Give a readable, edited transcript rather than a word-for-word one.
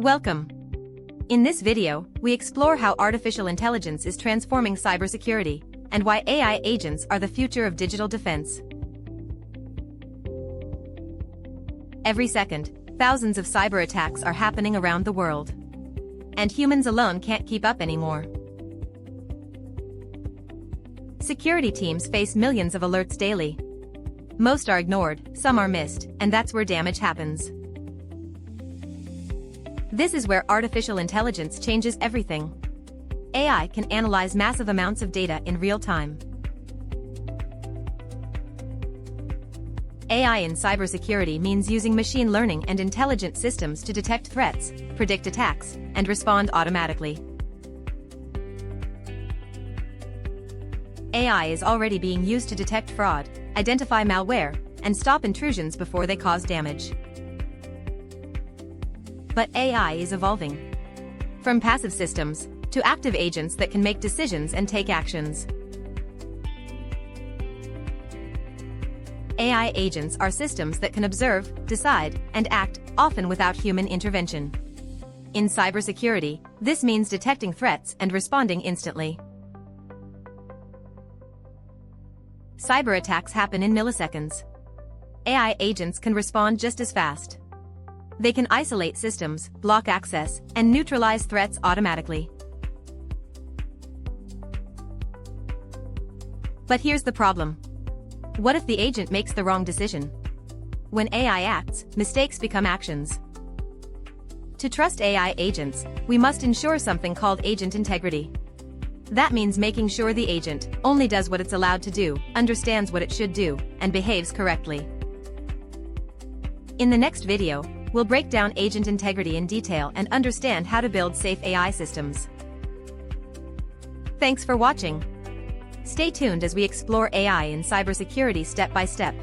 Welcome. In this video, we explore how artificial intelligence is transforming cybersecurity and why AI agents are the future of digital defense. Every second, thousands of cyber attacks are happening around the world. And humans alone can't keep up anymore. Security teams face millions of alerts daily. Most are ignored, some are missed, and that's where damage happens. This is where artificial intelligence changes everything. AI can analyze massive amounts of data in real time. AI in cybersecurity means using machine learning and intelligent systems to detect threats, predict attacks, and respond automatically. AI is already being used to detect fraud, identify malware, and stop intrusions before they cause damage. But AI is evolving. From passive systems to active agents that can make decisions and take actions. AI agents are systems that can observe, decide, and act, often without human intervention. In cybersecurity, this means detecting threats and responding instantly. Cyber attacks happen in milliseconds. AI agents can respond just as fast. They can isolate systems, block access, and neutralize threats automatically. But here's the problem. What if the agent makes the wrong decision? When AI acts, mistakes become actions. To trust AI agents, we must ensure something called agent integrity. That means making sure the agent only does what it's allowed to do, understands what it should do, and behaves correctly. In the next video, we'll break down agent integrity in detail and understand how to build safe AI systems. Thanks for watching. Stay tuned as we explore AI in cybersecurity step by step.